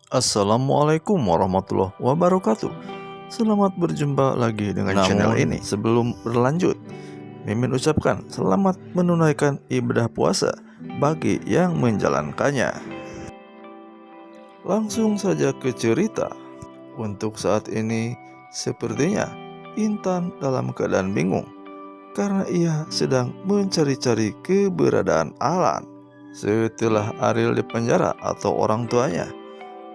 Assalamualaikum warahmatullahi wabarakatuh. Selamat berjumpa lagi dengan channel ini. Sebelum berlanjut, Mimin ucapkan selamat menunaikan ibadah puasa bagi yang menjalankannya. Langsung saja ke cerita. Untuk saat ini sepertinya Intan dalam keadaan bingung karena ia sedang mencari-cari keberadaan Alan setelah Ariel dipenjara atau orang tuanya.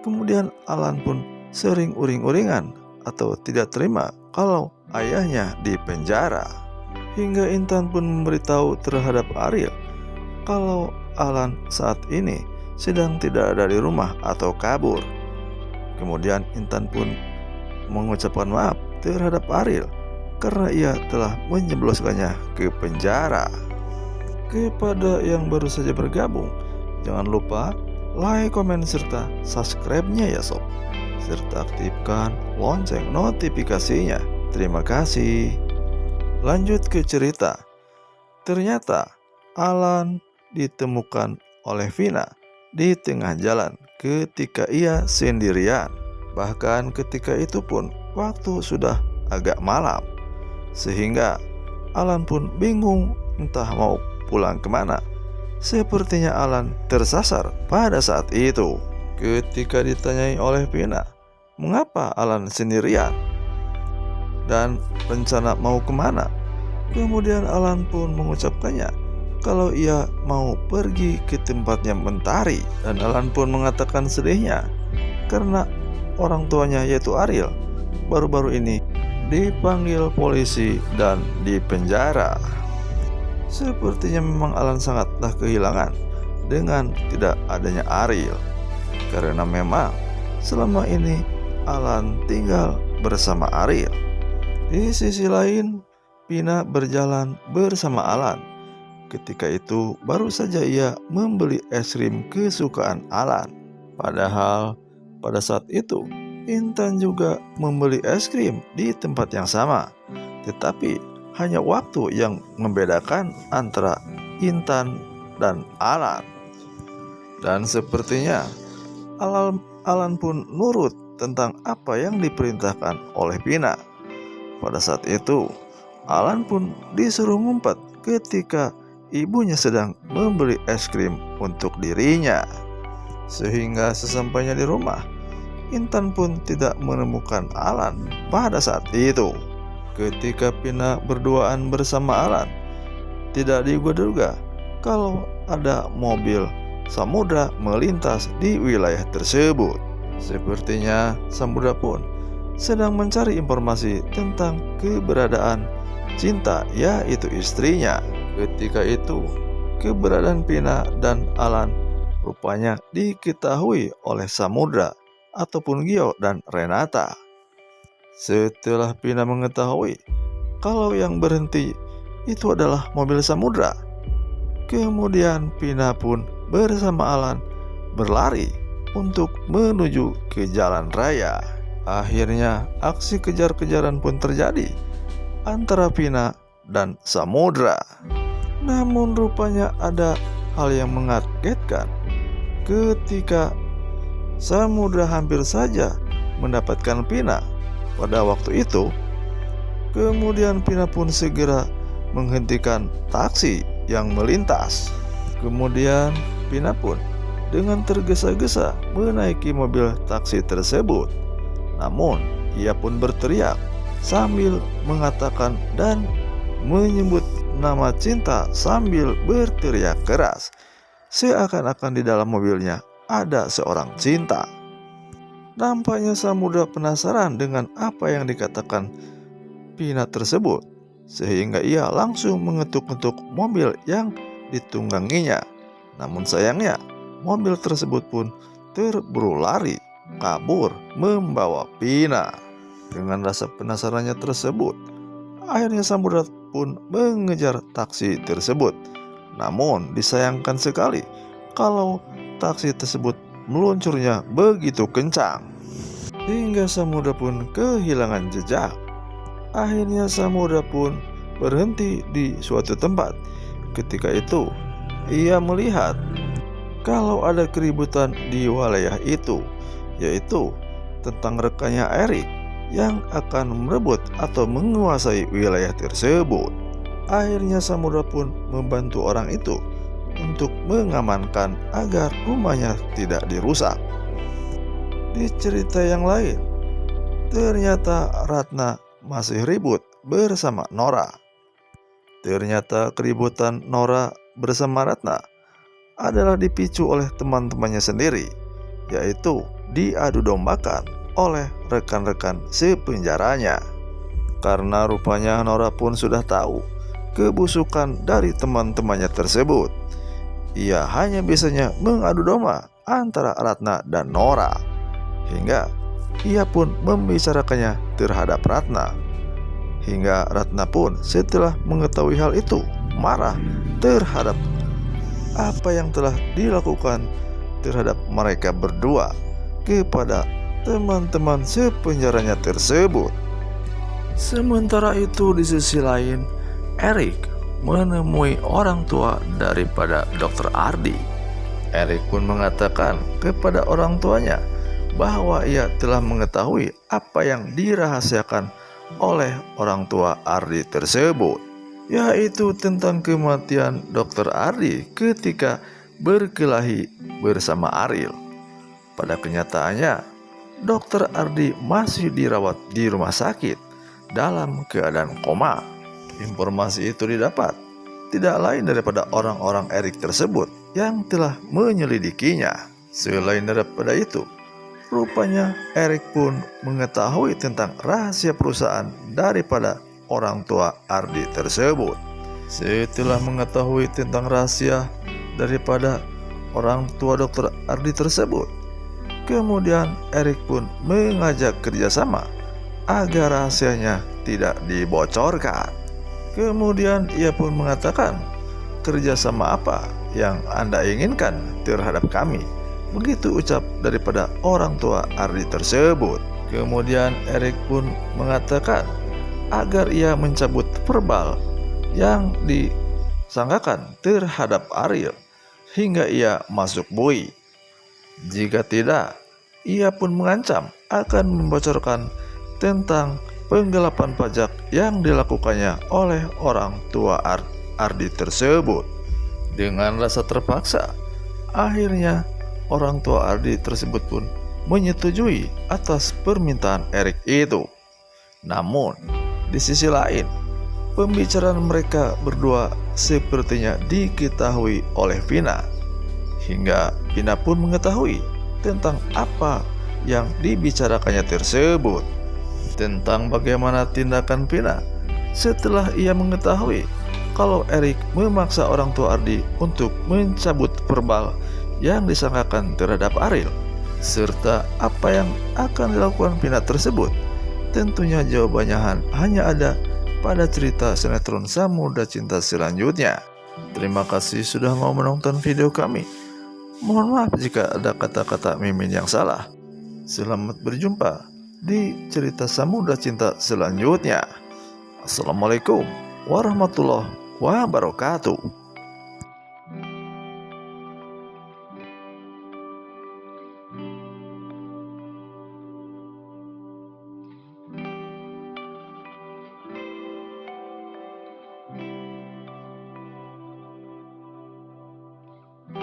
Kemudian Alan pun sering uring-uringan atau tidak terima kalau ayahnya dipenjara. Hingga Intan pun memberitahu terhadap Ariel kalau Alan saat ini sedang tidak ada di rumah atau kabur. Kemudian Intan pun mengucapkan maaf terhadap Ariel karena ia telah menjebloskannya ke penjara. Kepada yang baru saja bergabung, jangan lupa like, komen, serta subscribe-nya ya sob. Serta aktifkan lonceng notifikasinya. Terima kasih. Lanjut ke cerita. Ternyata Alan ditemukan oleh Vina di tengah jalan ketika ia sendirian. Bahkan ketika itu pun waktu sudah agak malam, sehingga Alan pun bingung entah mau pulang kemana. Sepertinya Alan tersasar pada saat itu. Ketika ditanyai oleh Vina, mengapa Alan sendirian dan rencana mau kemana? Kemudian Alan pun mengucapkannya kalau ia mau pergi ke tempatnya Mentari. Dan Alan pun mengatakan sedihnya karena orang tuanya yaitu Ariel baru-baru ini dipanggil polisi dan dipenjara. Sepertinya memang Alan sangatlah kehilangan dengan tidak adanya Ariel, karena memang selama ini Alan tinggal bersama Ariel. Di sisi lain, Vina berjalan bersama Alan. Ketika itu baru saja ia membeli es krim kesukaan Alan. Padahal pada saat itu Intan juga membeli es krim di tempat yang sama, tetapi hanya waktu yang membedakan antara Intan dan Alan. Dan sepertinya Alan pun nurut tentang apa yang diperintahkan oleh Vina. Pada saat itu Alan pun disuruh ngumpet ketika ibunya sedang membeli es krim untuk dirinya. Sehingga sesampainya di rumah, Intan pun tidak menemukan Alan pada saat itu. Ketika Vina berduaan bersama Alan, tidak diduga-duga kalau ada mobil Samudra melintas di wilayah tersebut. Sepertinya Samudra pun sedang mencari informasi tentang keberadaan Cinta, yaitu istrinya. Ketika itu keberadaan Vina dan Alan rupanya diketahui oleh Samudra ataupun Gio dan Renata. Setelah Vina mengetahui kalau yang berhenti itu adalah mobil Samudra, kemudian Vina pun bersama Alan berlari untuk menuju ke jalan raya. Akhirnya aksi kejar-kejaran pun terjadi antara Vina dan Samudra. Namun rupanya ada hal yang mengagetkan ketika Samudra hampir saja mendapatkan Vina pada waktu itu. Kemudian Vina pun segera menghentikan taksi yang melintas. Kemudian Vina pun dengan tergesa-gesa menaiki mobil taksi tersebut. Namun ia pun berteriak sambil mengatakan dan menyebut nama Cinta sambil berteriak keras, seakan-akan di dalam mobilnya ada seorang Cinta. Nampaknya Samudra penasaran dengan apa yang dikatakan Vina tersebut, sehingga ia langsung mengetuk-ketuk mobil yang ditungganginya. Namun sayangnya mobil tersebut pun terburu lari kabur membawa Vina. Dengan rasa penasarannya tersebut, akhirnya Samudra pun mengejar taksi tersebut. Namun disayangkan sekali kalau taksi tersebut meluncurnya begitu kencang hingga Samudra pun kehilangan jejak. Akhirnya Samudra pun berhenti di suatu tempat. Ketika itu ia melihat kalau ada keributan di wilayah itu, yaitu tentang rekannya Erik yang akan merebut atau menguasai wilayah tersebut. Akhirnya Samudra pun membantu orang itu untuk mengamankan agar rumahnya tidak dirusak. Di cerita yang lain, ternyata Ratna masih ribut bersama Nora. Ternyata keributan Nora bersama Ratna adalah dipicu oleh teman-temannya sendiri, yaitu diadu dombakan oleh rekan-rekan sepenjaranya. Karena rupanya Nora pun sudah tahu kebusukan dari teman-temannya tersebut. Ia hanya bisanya mengadu domba antara Ratna dan Nora, hingga ia pun membicarakannya terhadap Ratna. Hingga Ratna pun setelah mengetahui hal itu marah terhadap apa yang telah dilakukan terhadap mereka berdua kepada teman-teman sepenjaranya tersebut. Sementara itu di sisi lain, Erik menemui orang tua daripada Dr. Ardi. Erik pun mengatakan kepada orang tuanya bahwa ia telah mengetahui apa yang dirahasiakan oleh orang tua Ardi tersebut, yaitu tentang kematian Dr. Ardi ketika berkelahi bersama Ariel. Pada kenyataannya, Dr. Ardi masih dirawat di rumah sakit dalam keadaan koma. Informasi itu didapat tidak lain daripada orang-orang Erik tersebut yang telah menyelidikinya. Selain daripada itu, rupanya Erik pun mengetahui tentang rahasia perusahaan daripada orang tua Ardi tersebut. Setelah mengetahui tentang rahasia daripada orang tua Dr. Ardi tersebut, kemudian Erik pun mengajak kerjasama agar rahasianya tidak dibocorkan. Kemudian ia pun mengatakan, kerjasama apa yang Anda inginkan terhadap kami? Begitu ucap daripada orang tua Ardi tersebut. Kemudian Erik pun mengatakan agar ia mencabut verbal yang disangkakan terhadap Ariel hingga ia masuk bui. Jika tidak, ia pun mengancam akan membocorkan tentang penggelapan pajak yang dilakukannya oleh orang tua Ardi tersebut. Dengan rasa terpaksa, akhirnya orang tua Ardi tersebut pun menyetujui atas permintaan Erik itu. Namun, di sisi lain, pembicaraan mereka berdua sepertinya diketahui oleh Vina. Hingga Vina pun mengetahui tentang apa yang dibicarakannya tersebut. Tentang bagaimana tindakan Vina setelah ia mengetahui kalau Erik memaksa orang tua Ardi untuk mencabut verbal yang disangkakan terhadap Ariel, serta apa yang akan dilakukan Vina tersebut. Tentunya jawabannya hanya ada pada cerita sinetron Samudra Cinta selanjutnya. Terima kasih sudah mau menonton video kami. Mohon maaf jika ada kata-kata mimin yang salah. Selamat berjumpa di cerita Samudra Cinta selanjutnya. Assalamualaikum warahmatullahi wabarakatuh.